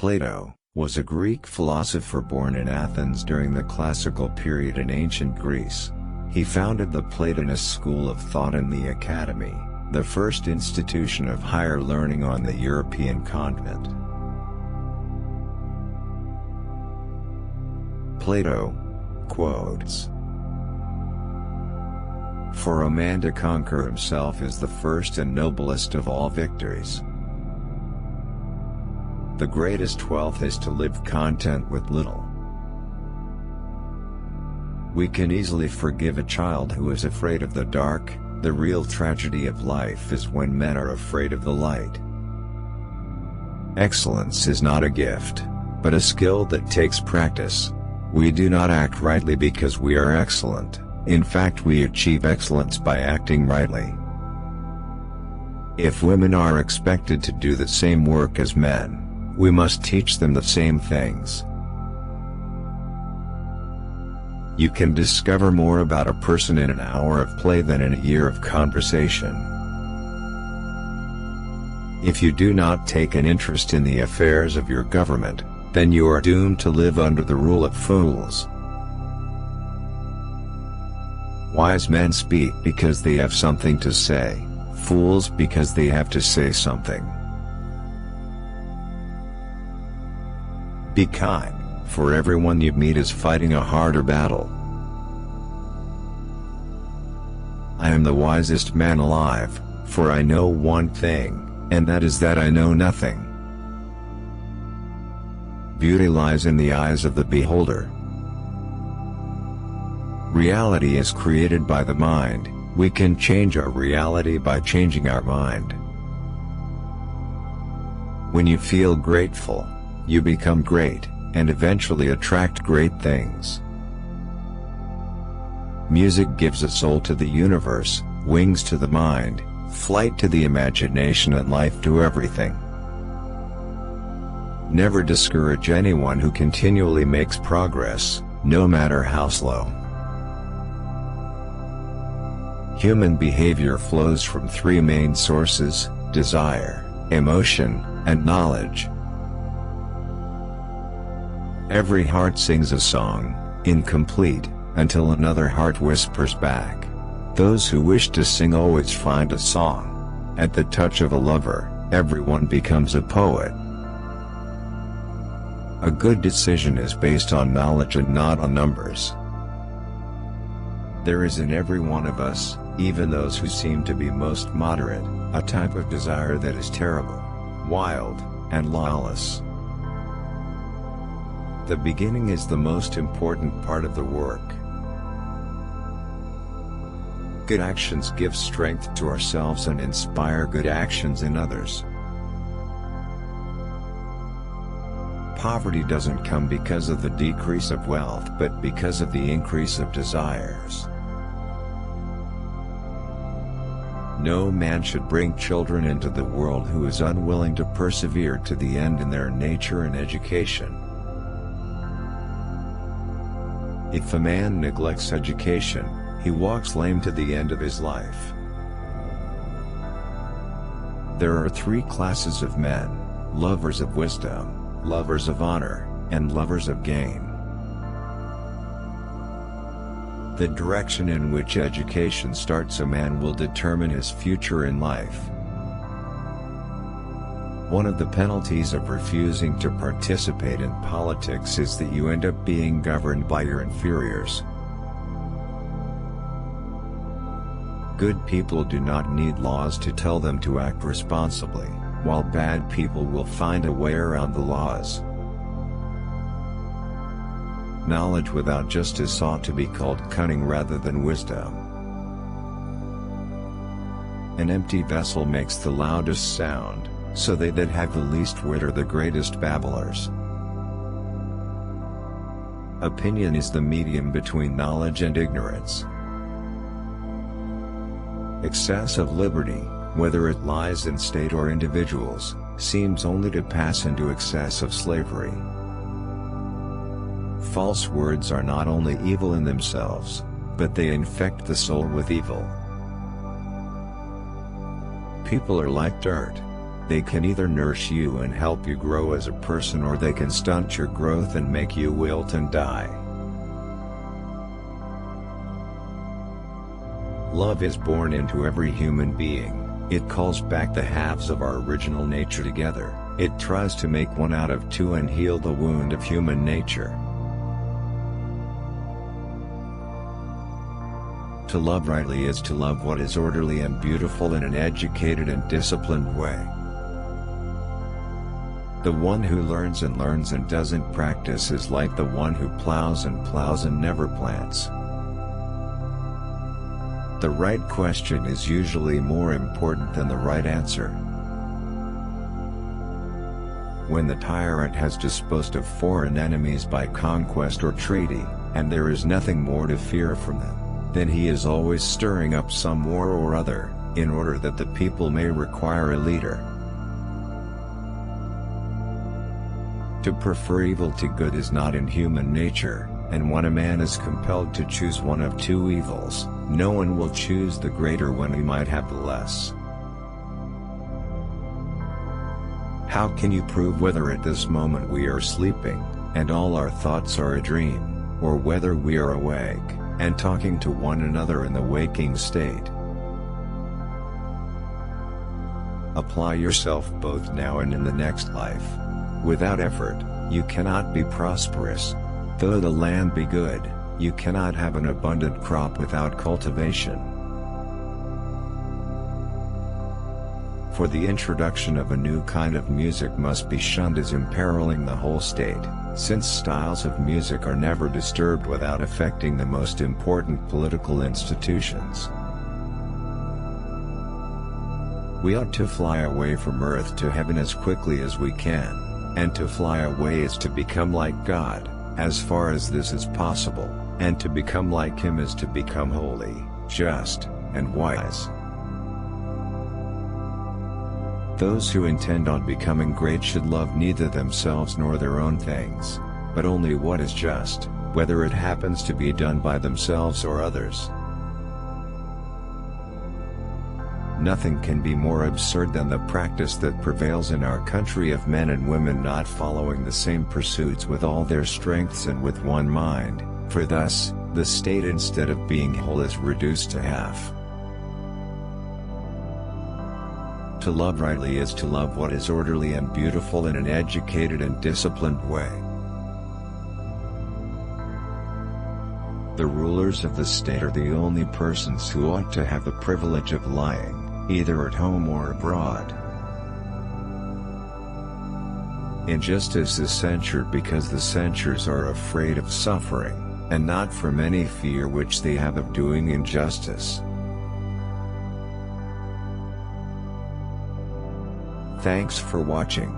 Plato was a Greek philosopher born in Athens during the classical period in ancient Greece. He founded the Platonist school of thought in the Academy, the first institution of higher learning on the European continent. Plato quotes, "For a man to conquer himself is the first and noblest of all victories. The greatest wealth is to live content with little." We can easily forgive a child who is afraid of the dark. The real tragedy of life is when men are afraid of the light. Excellence is not a gift, but a skill that takes practice. We do not act rightly because we are excellent. In fact, we achieve excellence by acting rightly. If women are expected to do the same work as men, we must teach them the same things. You can discover more about a person in an hour of play than in a year of conversation. If you do not take an interest in the affairs of your government, then you are doomed to live under the rule of fools. Wise men speak because they have something to say, fools because they have to say something. Be kind, for everyone you meet is fighting a harder battle. I am the wisest man alive, for I know one thing, and that is that I know nothing. Beauty lies in the eyes of the beholder. Reality is created by the mind. We can change our reality by changing our mind. When you feel grateful, you become great, and eventually attract great things. Music gives a soul to the universe, wings to the mind, flight to the imagination, and life to everything. Never discourage anyone who continually makes progress, no matter how slow. Human behavior flows from three main sources: desire, emotion, and knowledge. Every heart sings a song, incomplete, until another heart whispers back. Those who wish to sing always find a song. At the touch of a lover, everyone becomes a poet. A good decision is based on knowledge and not on numbers. There is in every one of us, even those who seem to be most moderate, a type of desire that is terrible, wild, and lawless. The beginning is the most important part of the work. Good actions give strength to ourselves and inspire good actions in others. Poverty doesn't come because of the decrease of wealth but because of the increase of desires. No man should bring children into the world who is unwilling to persevere to the end in their nature and education. If a man neglects education, he walks lame to the end of his life. There are three classes of men: lovers of wisdom, lovers of honor, and lovers of gain. The direction in which education starts a man will determine his future in life. One of the penalties of refusing to participate in politics is that you end up being governed by your inferiors. Good people do not need laws to tell them to act responsibly, while bad people will find a way around the laws. Knowledge without justice ought to be called cunning rather than wisdom. An empty vessel makes the loudest sound, so they that have the least wit are the greatest babblers. Opinion is the medium between knowledge and ignorance. Excess of liberty, whether it lies in state or individuals, seems only to pass into excess of slavery. False words are not only evil in themselves, but they infect the soul with evil. People are like dirt. They can either nourish you and help you grow as a person, or they can stunt your growth and make you wilt and die. Love is born into every human being. It calls back the halves of our original nature together. It tries to make one out of two and heal the wound of human nature. To love rightly is to love what is orderly and beautiful in an educated and disciplined way. The one who learns and doesn't practice is like the one who plows and never plants. The right question is usually more important than the right answer. When the tyrant has disposed of foreign enemies by conquest or treaty, and there is nothing more to fear from them, then he is always stirring up some war or other, in order that the people may require a leader. To prefer evil to good is not in human nature, and when a man is compelled to choose one of two evils, no one will choose the greater when he might have the less. How can you prove whether at this moment we are sleeping, and all our thoughts are a dream, or whether we are awake, and talking to one another in the waking state? Apply yourself both now and in the next life. Without effort, you cannot be prosperous. Though the land be good, you cannot have an abundant crop without cultivation. For the introduction of a new kind of music must be shunned as imperiling the whole state, since styles of music are never disturbed without affecting the most important political institutions. We ought to fly away from earth to heaven as quickly as we can. And to fly away is to become like God, as far as this is possible, and to become like Him is to become holy, just, and wise. Those who intend on becoming great should love neither themselves nor their own things, but only what is just, whether it happens to be done by themselves or others. Nothing can be more absurd than the practice that prevails in our country of men and women not following the same pursuits with all their strengths and with one mind, for thus, the state instead of being whole is reduced to half. To love rightly is to love what is orderly and beautiful in an educated and disciplined way. The rulers of the state are the only persons who ought to have the privilege of lying, either at home or abroad. Injustice is censured because the censors are afraid of suffering, and not from any fear which they have of doing injustice. Thanks for watching.